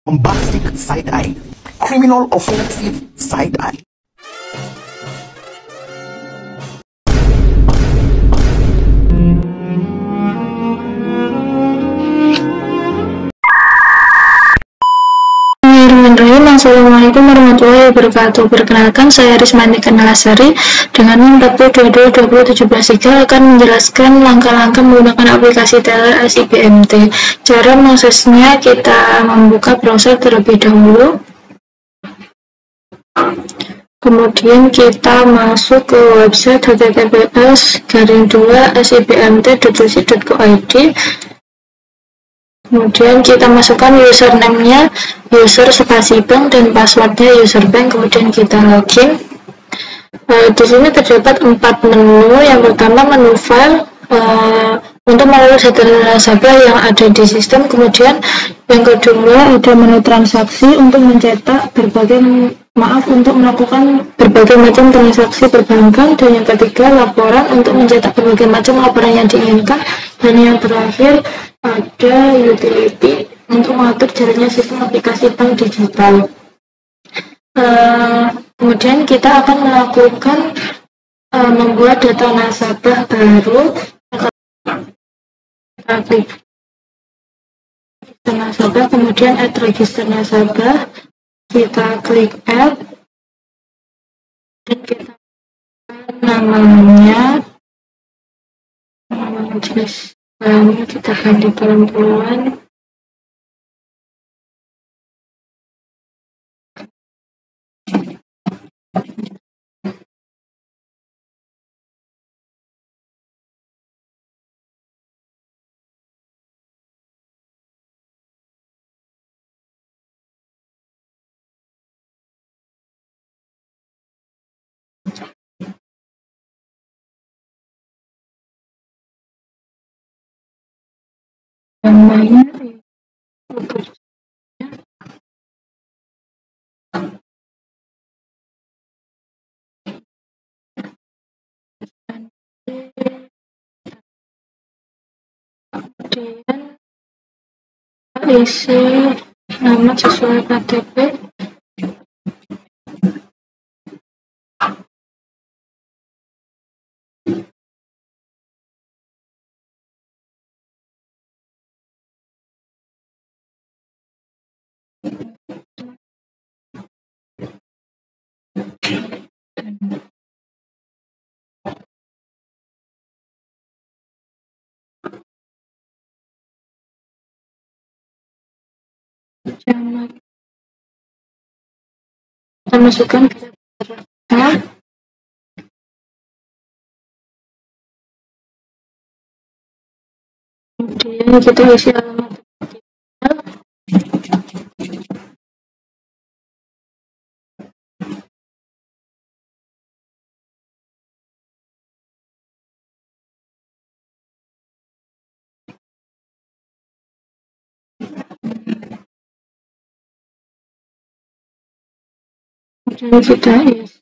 bombastic side-eye, criminal offensive side-eye. Assalamualaikum warahmatullahi wabarakatuh. Perkenalkan, saya Rismanti Kenalasari dengan NIM 40222017 akan menjelaskan langkah-langkah menggunakan aplikasi teller SIBMT. Cara mengaksesnya, kita membuka browser terlebih dahulu. Kemudian kita masuk ke website https://sibmt.uc.go.id. Kemudian kita masukkan username-nya user spasi bank dan passwordnya user bank. Kemudian kita login. Di sini terdapat 4 menu. Yang pertama menu file untuk mengurus data nasabah yang ada di sistem. Kemudian yang kedua ada menu transaksi untuk mencetak untuk melakukan berbagai macam transaksi perbankan. Dan yang ketiga laporan untuk mencetak berbagai macam laporan yang diinginkan. Dan yang terakhir ada utility untuk mengatur jalannya sistem aplikasi bank digital. Kemudian kita akan melakukan membuat data nasabah baru. Kita klik nasabah, kemudian add register nasabah, kita klik add dan kita namanya jenis kita ganti perempuan. Namanya isi nama sesuai KTP. Kita masukkan kemudian kita isi alamat kemudian kita isi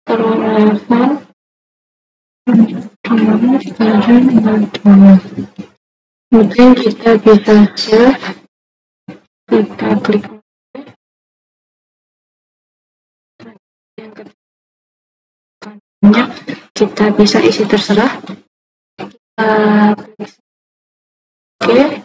telepon. Kemudian kita bisa save, kita klik yang ketiganya kita bisa isi terserah, kita klik oke.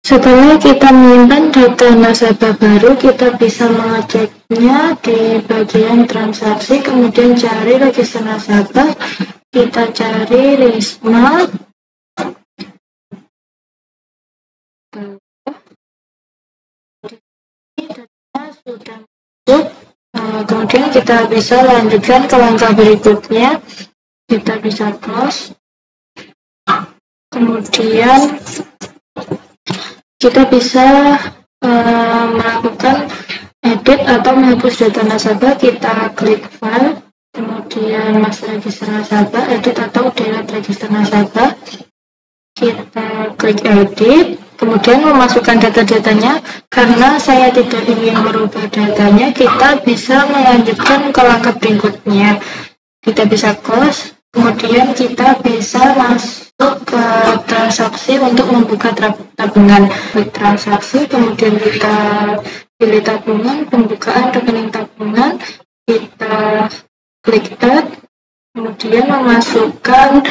Setelah kita menyimpan data nasabah baru, kita bisa mengeceknya di bagian transaksi. Kemudian cari register nasabah, kita cari Risma. Datanya sudah masuk. Kemudian kita bisa lanjutkan ke langkah berikutnya. Kita bisa close. Kemudian kita bisa melakukan edit atau menghapus data nasabah. Kita klik file, kemudian masuk register nasabah, edit atau delete register nasabah. Kita klik edit, kemudian memasukkan data-datanya. Karena saya tidak ingin merubah datanya, kita bisa melanjutkan ke langkah berikutnya. Kita bisa close, kemudian kita bisa masuk untuk membuka tabungan. Klik transaksi, kemudian kita pilih tabungan, pembukaan rekening tabungan, kita klik add, kemudian memasukkan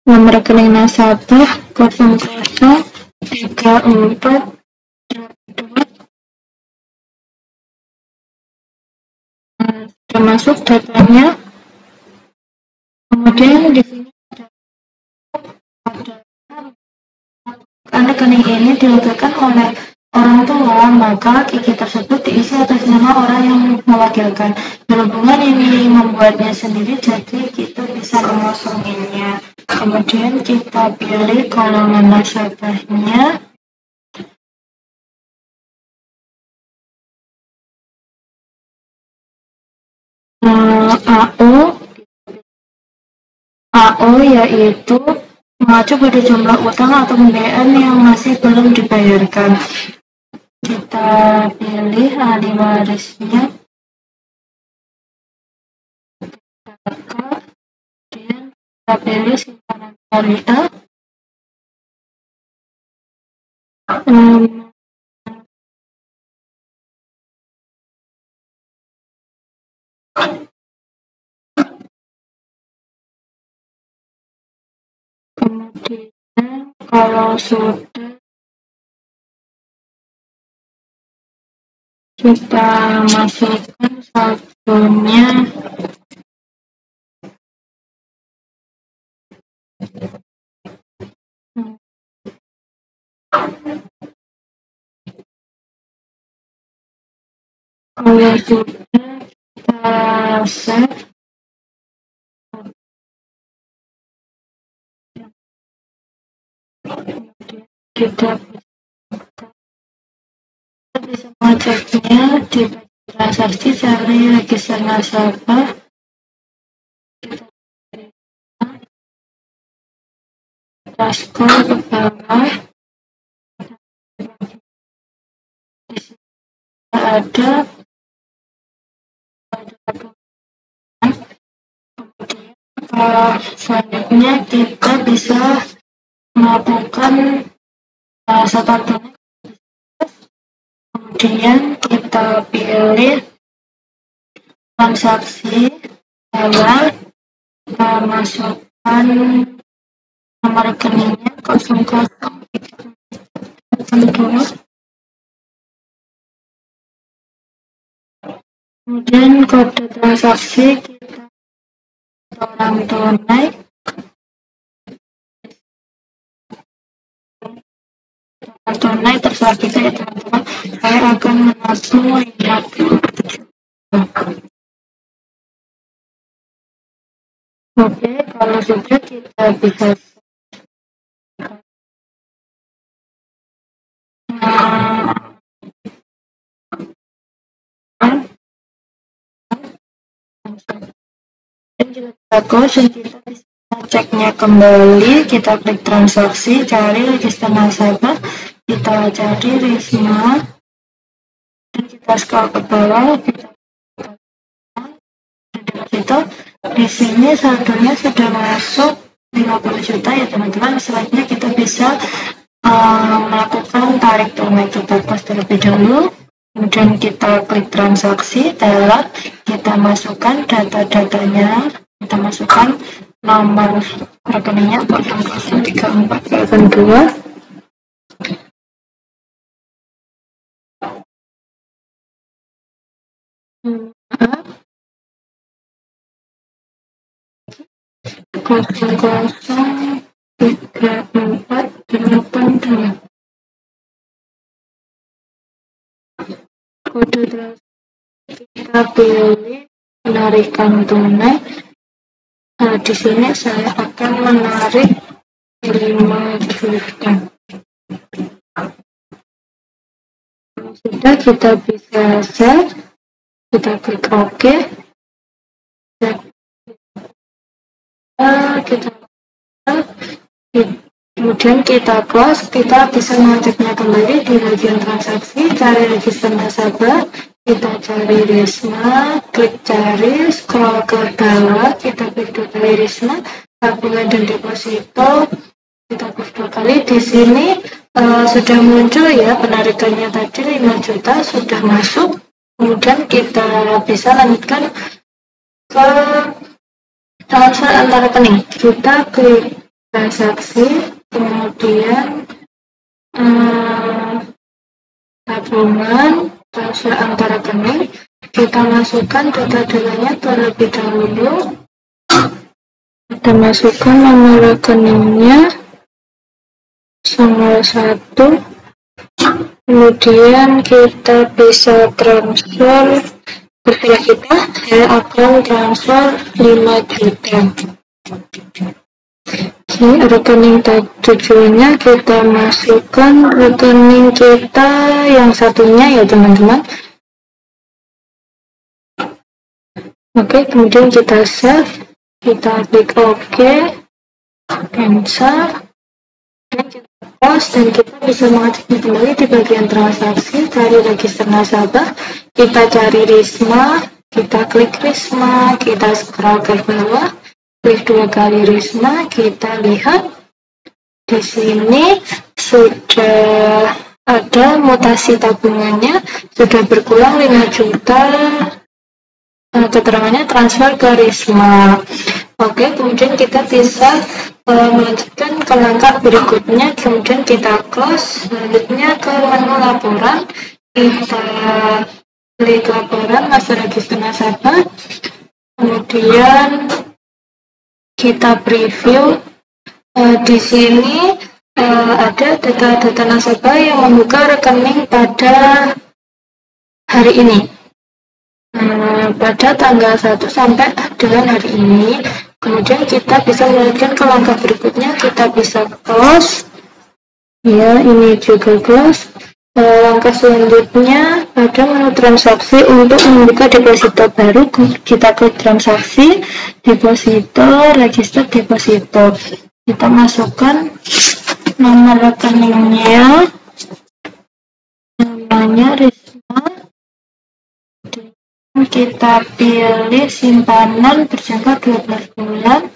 nomor rekening nasabah 0034 sudah masuk datanya. Kemudian di sini ada rekening ini dilakukan oleh orang tua, maka kiki tersebut diisi atas nama orang yang mewakilkan. Berhubungan ini membuatnya sendiri, jadi kita bisa mengosonginnya. Kemudian kita pilih golongan nasabahnya. AO yaitu mengacu pada jumlah utang atau pembiayaan yang masih belum dibayarkan. Kita pilih ahli warisnya, kemudian kita pilih simpanan syariah. Kemudian kalau sudah, kita masukkan saldonya. Kalau sudah, kita save. Kita bisa mengeceknya di transaksi, cari register nasabah, kita scroll ke bawah. Di sini ada kemudian selanjutnya kita bisa melakukan statement. Kemudian kita pilih transaksi awal, kita masukkan nomor rekeningnya 0032. Kemudian kode transaksi kita orang tunai. Tunai terserah kita ya teman-teman. Saya akan mengatur 57. Oke, kalau sudah kita bisa dan kita bisa ceknya kembali. Kita klik transaksi, cari register nasabah, kita cari Risma, dan kita scroll ke bawah, kita deposito. Di sini saldonya sudah masuk 50 juta ya teman-teman. Selanjutnya kita bisa melakukan tarik tunai. Kita close terlebih dahulu, kemudian kita klik transaksi, teller, kita masukkan data-datanya, kita masukkan nomor rekeningnya 003402. Kode transaksi kita pilih penarikan tunai. Di sini saya akan menarik 5 juta. Sudah, kita bisa save, kita klik OK. Kemudian kita close. Kita bisa mengeceknya kembali di bagian transaksi, cari register nasabah, kita cari Risma, klik cari, scroll ke bawah, kita klik cari Risma, tabungan dan deposito, kita klik 2 kali. Di sini sudah muncul ya penarikannya tadi 5 juta sudah masuk. Kemudian kita bisa lanjutkan ke transfer antar rekening. Kita klik transaksi, kemudian tabungan, transfer antar rekening. Kita masukkan data-datanya terlebih dahulu. Kita masukkan nomor rekeningnya 01. Kemudian kita bisa transfer kepada kita saya akan transfer 5 juta. Ini rekening tujuannya kita masukkan rekening kita yang satunya ya teman-teman. Oke, kemudian kita save, kita klik OK, cancel, dan kita close, dan kita bisa mengaktifkan kembali di bagian transaksi. Cari register nasabah, kita cari Risma, kita klik Risma, kita scroll ke bawah, klik 2 kali Risma, kita lihat di sini sudah ada mutasi tabungannya, sudah berkurang 5 juta. Keterangannya transfer ke Risma. Oke, kemudian kita bisa melanjutkan ke langkah berikutnya. Kemudian kita close. Selanjutnya ke menu laporan, kita klik laporan masa register nasabah. Kemudian kita preview. Di sini ada data-data nasabah yang membuka rekening pada hari ini. Pada tanggal 1 sampai dengan hari ini. Kemudian kita bisa melanjutkan ke langkah berikutnya. Kita bisa close ya, ini juga close. Langkah selanjutnya pada menu transaksi untuk membuka deposito baru. Kita klik transaksi, deposito, register deposito. Kita masukkan nomor rekeningnya, namanya Risma. Kita pilih simpanan berjangka 12 bulan,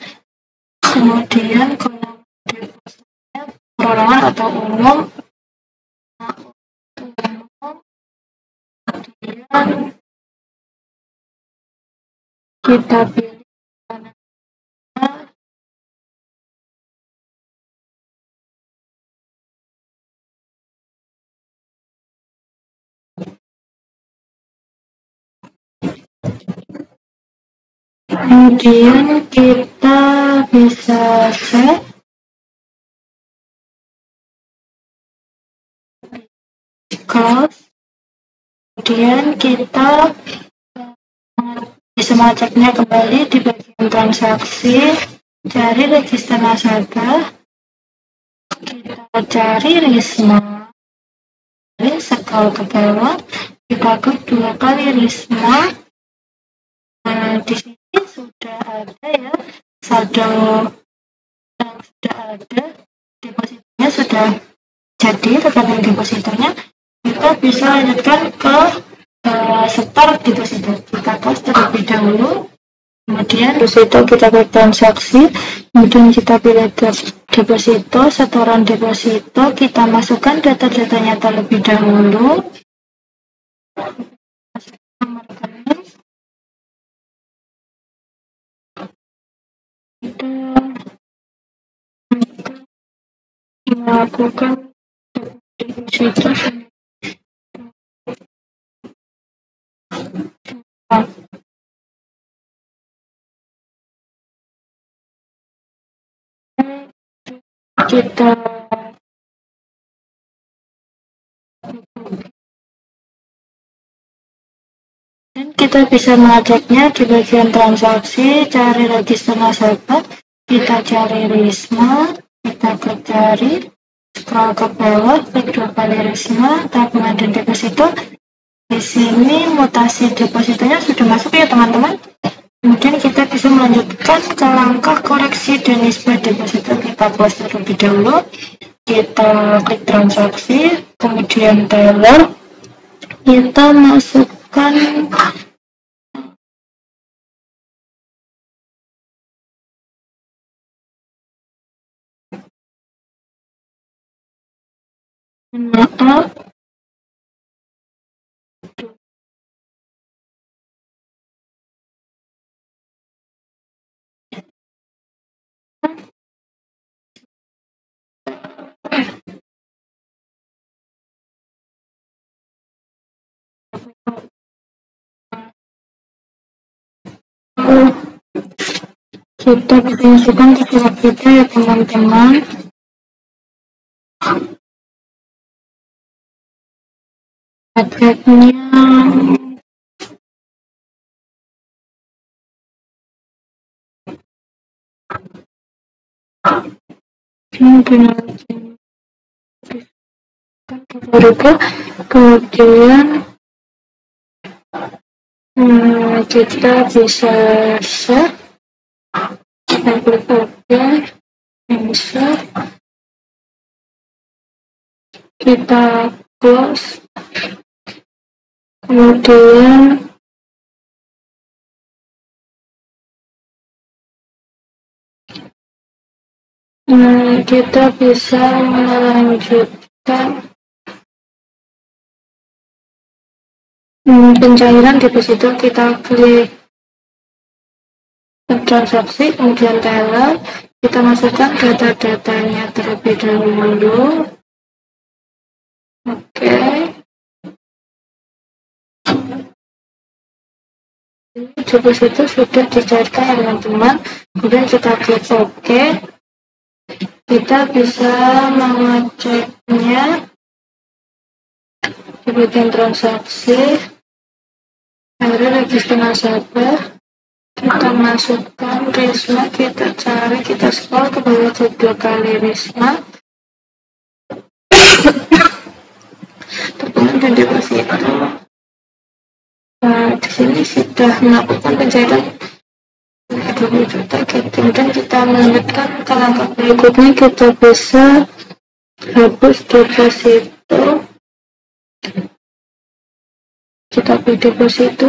kemudian kolom depositnya perorangan atau umum, kemudian kita pilih simpanannya, kemudian kita bisa save, close, kemudian kita bisa mengeceknya kembali di bagian transaksi, cari register nasabah, kita cari Risma, scroll ke bawah, kita klik 2 kali Risma. Di sini sudah ada ya saldo yang sudah ada, depositonya sudah jadi, rekening depositonya. Kita bisa lanjutkan ke setor deposito. Kita close terlebih dahulu, kemudian deposito kita klik transaksi, kemudian kita pilih deposito, setoran deposito, kita masukkan data-datanya terlebih dahulu. Nomor rekening, kita melakukan deposito. Kita dan kita bisa mengeceknya di bagian transaksi, cari register nasabah, kita cari Risma, kita klik cari, scroll ke bawah, klik 2 kali Risma, tabungan dan deposito. Di sini mutasi depositonya sudah masuk ya teman-teman. Kemudian kita bisa melanjutkan ke langkah koreksi dan nisbah deposito. Kita close terlebih dahulu, kita klik transaksi, kemudian teller, kita masukkan Maaf, kita masukkan ke surat kita ya teman-teman. Paketnya kemudian kita bisa share, kita klik OK, insert, kita close, kemudian kita bisa melanjutkan pencairan deposito. Kita klik transaksi, kemudian teller, kita masukkan data-datanya terlebih dahulu. Oke. Deposito sudah dicairkan ya teman-teman. Kemudian kita klik OK. Kita bisa mengeceknya di bagian transaksi. Ada register nasabah. Kita masukkan Risma, kita cari, kita scroll ke bawah 2 kali Risma. Terpenuhi dan deposito. Di sini sudah melakukan pencairan 20 juta. Kemudian kita melanjutkan ke langkah berikutnya, kita bisa hapus deposito. Kita pilih deposito,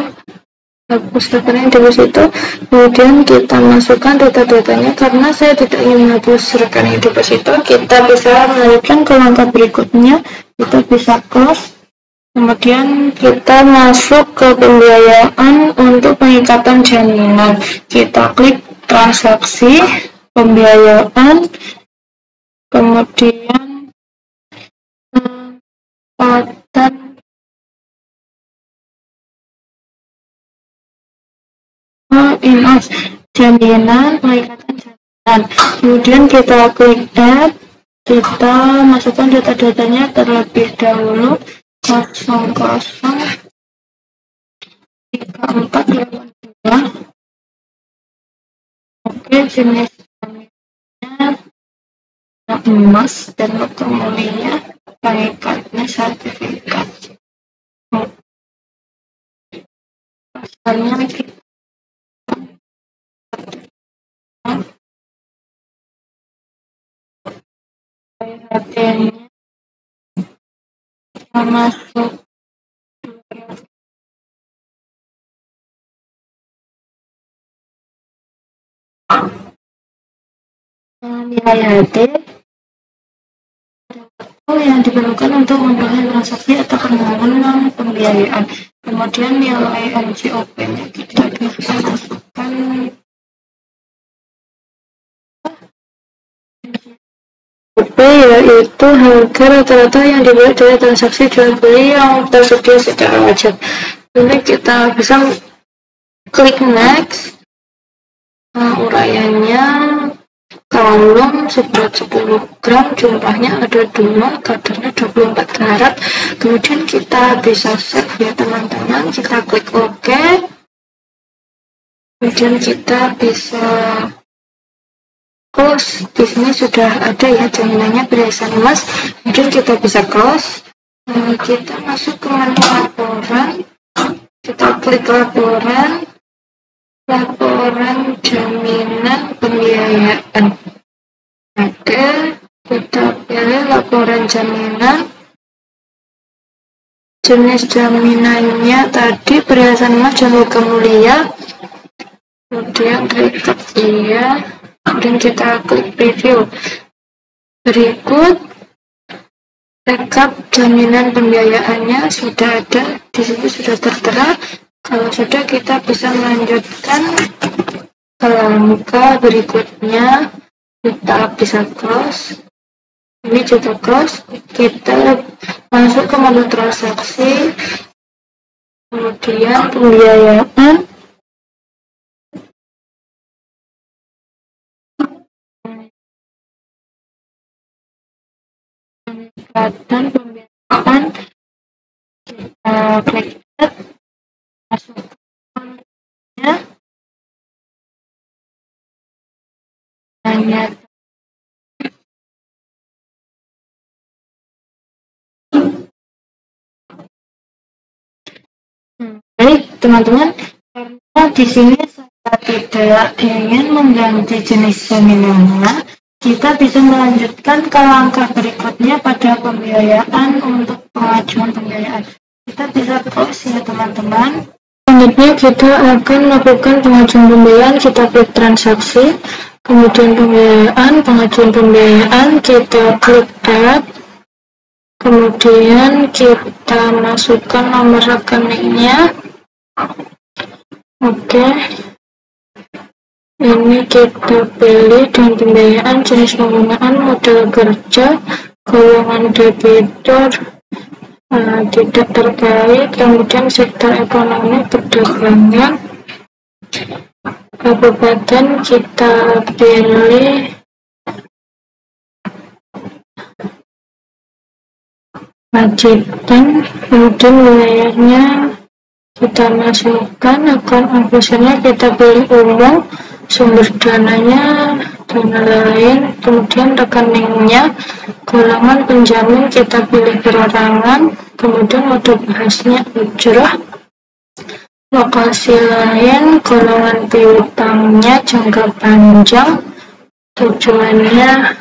hapus rekening deposito, kemudian kita masukkan data-datanya. Karena saya tidak ingin menghapus rekening deposito, kita bisa melanjutkan ke langkah berikutnya, kita bisa close. Kemudian kita masuk ke pembiayaan untuk pengikatan jaminan. Kita klik transaksi, pembiayaan, kemudian pengikatan jaminan, pengikatan jaminan. Kemudian kita klik add, kita masukkan data-datanya terlebih dahulu. 003482. Oke, jenis jaminannya emas dan kemudiannya pengikatnya sertifikat. Pasalnya kita PHT-nya masuk nilai HT yang diperlukan untuk memulai transaksi atau pengembangan pembiayaan. Kemudian nilai NJOP-nya kita bisa masukkan yaitu harga rata-rata yang dibuat dari transaksi jual beli yang tersedia secara wajar. Ini kita bisa klik next. Uraiannya kalung seberat 10 gram, jumlahnya ada 2, kadarnya 24 karat. Kemudian kita bisa save ya teman-teman. Kita klik OK. Kemudian kita bisa close. Di sini sudah ada ya jaminannya perhiasan emas. Kemudian kita bisa close. Kita masuk ke menu laporan. Kita klik laporan jaminan pembiayaan. Oke, kita pilih laporan jaminan. Jenis jaminannya tadi perhiasan emas dan logam mulia. Kemudian klik iya. Kemudian kita klik preview. Berikut rekap jaminan pembiayaannya sudah ada, di sini sudah tertera. Kalau sudah, kita bisa melanjutkan ke langkah berikutnya. Kita bisa close. Ini juga close. Kita masuk ke menu transaksi, kemudian pembiayaan, dan pembiayaan. Kita klik add, masukkannya, hanya baik teman-teman, karena di sini saya tidak ingin mengganti jenis jaminannya, kita bisa melanjutkan ke langkah berikutnya pada pembiayaan untuk pengajuan pembiayaan. Kita bisa close ya teman-teman. Selanjutnya kita akan melakukan pengajuan pembiayaan. Kita klik transaksi, kemudian pembiayaan, pengajuan pembiayaan, kita klik add, kemudian kita masukkan nomor rekeningnya. Oke, ini kita pilih dan pembiayaan, jenis penggunaan, modal kerja, golongan debitur, tidak terkait, kemudian sektor ekonomi, perdagangan, kabupaten kita pilih Pacitan, kemudian wilayahnya kita masukkan, akun officernya kita pilih umum, sumber dananya dan lain, kemudian rekeningnya, golongan penjamin kita pilih perorangan, kemudian mode bahasnya ujrah, lokasi lain, golongan piutangnya jangka panjang, tujuannya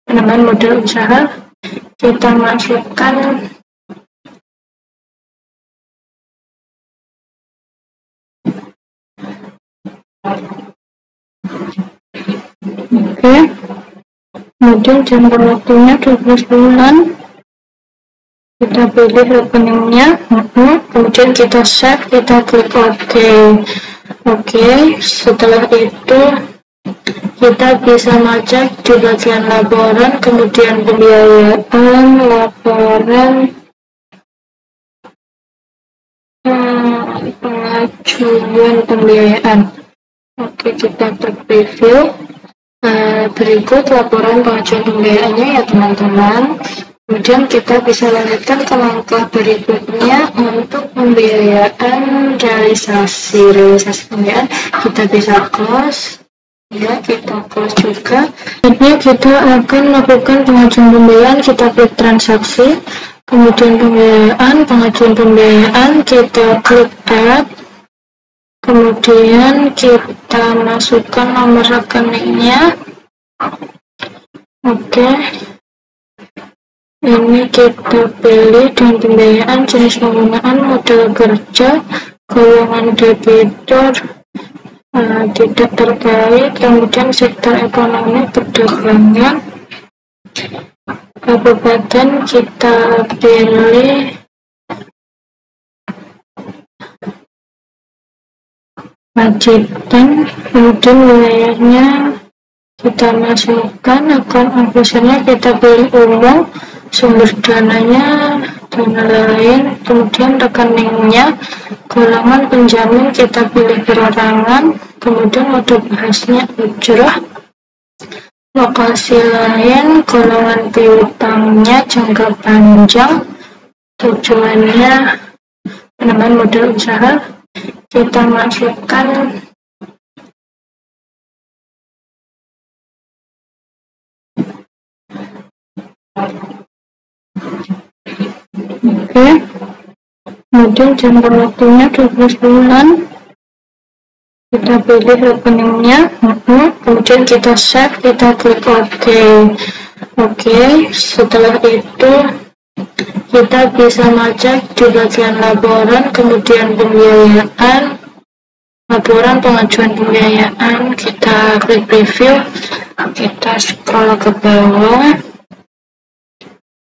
penambahan modal usaha, kita masukkan oke, kemudian jangka waktunya 12 bulan, kita pilih rekeningnya, kemudian kita save, kita klik OK. Oke, setelah itu kita bisa ngecek di bagian laporan, kemudian pembiayaan, laporan, pengajuan pembiayaan. Oke, kita klik preview. Berikut laporan pengajuan pembiayaannya ya teman-teman. Kemudian kita bisa lanjutkan ke langkah berikutnya untuk pembiayaan realisasi pembiayaan. Kita bisa close. Ya, kita close juga. Selanjutnya kita akan melakukan pengajuan pembiayaan. Kita klik transaksi, kemudian pembiayaan, pengajuan pembiayaan, kita klik add, kemudian kita masukkan nomor rekeningnya. Oke, ini kita pilih dan pembiayaan, jenis penggunaan, modal kerja, golongan debitur, tidak terkait, kemudian sektor ekonomi, perdagangan, kabupaten kita pilih Pacitan, kemudian wilayahnya kita masukkan, akun officernya kita pilih umum, sumber dananya dan lain, kemudian rekeningnya, golongan penjamin kita pilih perorangan, kemudian mode bahasnya ujrah, lokasi lain, golongan piutangnya jangka panjang, tujuannya penambahan modal usaha, kita masukkan oke, kemudian jangka waktunya 12 bulan, kita pilih rekeningnya, kemudian kita save, kita klik OK. Oke, setelah itu kita bisa ngecek di bagian laporan, kemudian pembiayaan, laporan pengajuan pembiayaan, kita klik preview, kita scroll ke bawah.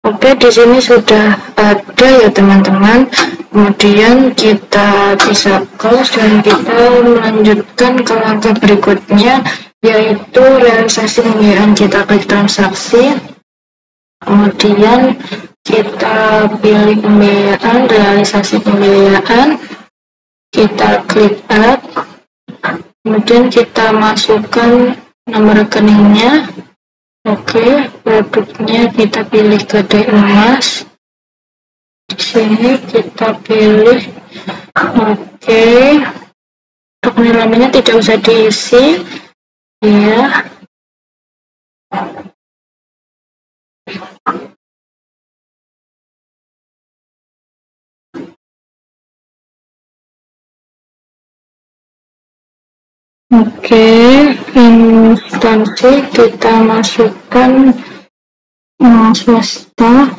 Oke, Oke, di sini sudah ada ya teman-teman. Kemudian kita bisa close dan kita melanjutkan ke langkah berikutnya, yaitu realisasi pembiayaan. Kita klik transaksi, kemudian kita pilih pembiayaan, realisasi pembiayaan, kita klik add, kemudian kita masukkan nomor rekeningnya. Oke, produknya kita pilih kedai emas. Di sini kita pilih oke. Untuk nilainya tidak usah diisi ya. Oke, instansi kita masukkan swasta.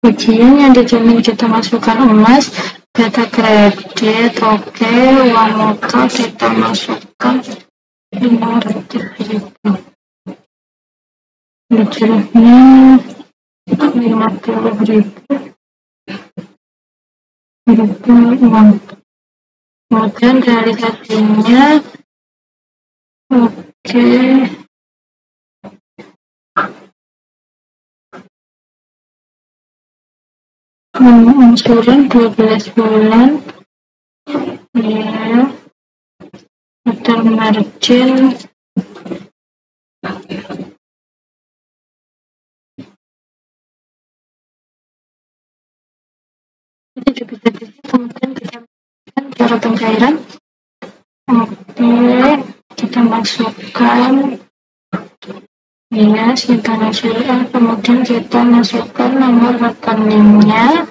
Bagian yang dijamin kita masukkan emas, data kredit, oke, uang muka kita masukkan 500.000. Hijrahnya 50.000. Berapa uang? Kemudian realisasinya oke. Angsuran 12 bulan ya. Total margin ini juga bisa kemudian kita masukkan cara pencairan. Oke, kita masukkan ya simpan hasilnya, kemudian kita masukkan nomor rekeningnya.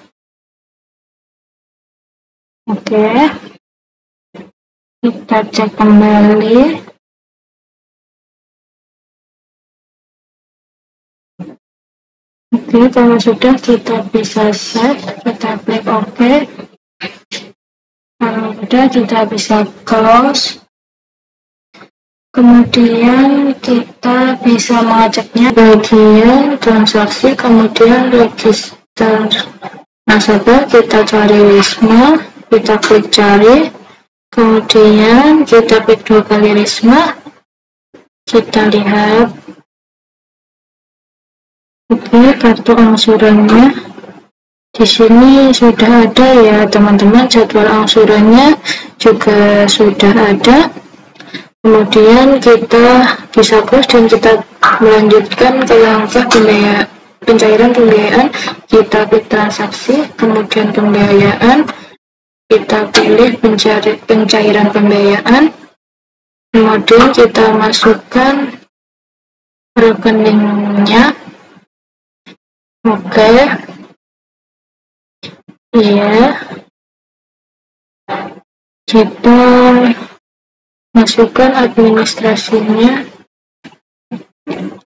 Oke, kita cek kembali. Oke, kalau sudah kita bisa save, kita klik OK. Kalau sudah kita bisa close. Kemudian kita bisa mengajaknya bagian transaksi, kemudian register nasabah, kita cari Risma, kita klik cari, kemudian kita klik 2 kali Risma, kita lihat. Oke, kartu angsurannya di sini sudah ada ya teman-teman, jadwal angsurannya juga sudah ada. Kemudian kita bisa close dan kita melanjutkan ke langkah pencairan pembiayaan. Kita klik transaksi, kemudian pembiayaan, kita pilih pencairan pembiayaan, kemudian kita masukkan rekeningnya. Oke, iya, kita masukkan administrasinya.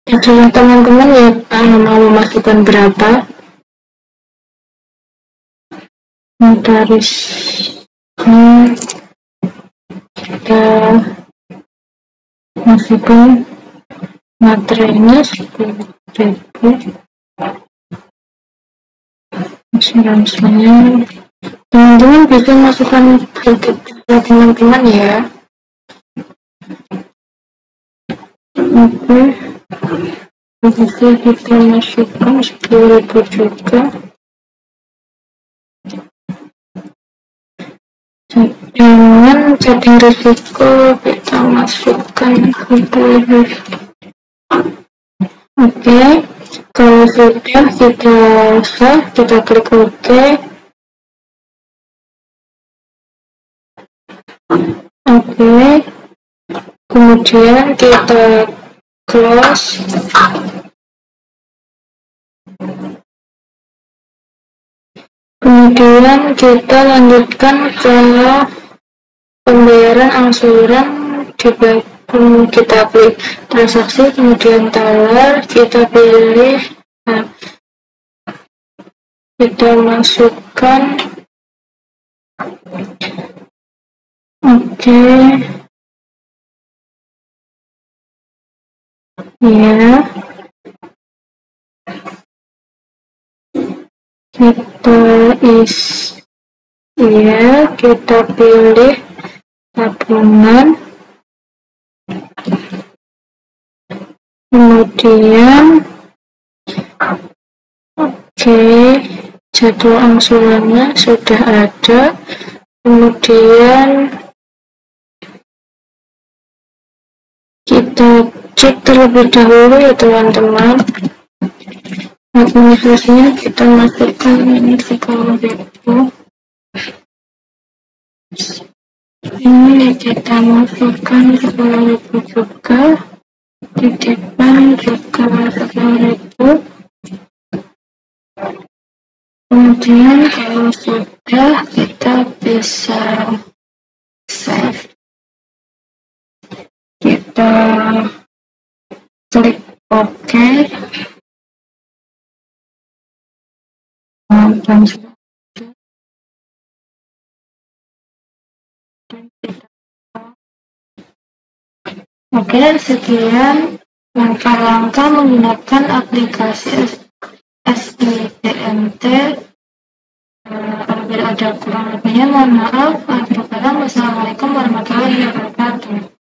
Jadi teman-teman ya mau memasukkan berapa, notaris kita masukkan materainya 10.000, asuransinya teman-teman bisa masukkan teman-teman ya. Oke, bisa kita masukkan 10.000 juga. Dengan setting risiko kita masukkan 10.000. Oke, kalau sudah kita save, kita klik OK. Oke, kemudian kita close. Kemudian kita lanjutkan ke pembayaran angsuran. Kita klik transaksi, kemudian teller, kita pilih, kita masukkan. Oke, ya, kita pilih tabungan, kemudian jadwal angsurannya sudah ada, kemudian kita cek terlebih dahulu ya teman-teman. Administrasinya kita masukkan ini 10.000, ini kita masukkan 10.000 juga, titipan juga 10.000. Kemudian kalau sudah, kita bisa save, kita klik OK, dan sekian langkah-langkah menggunakan aplikasi SIBMT. Apabila ada kurang lebihnya mohon maaf. Wassalamualaikum warahmatullahi wabarakatuh.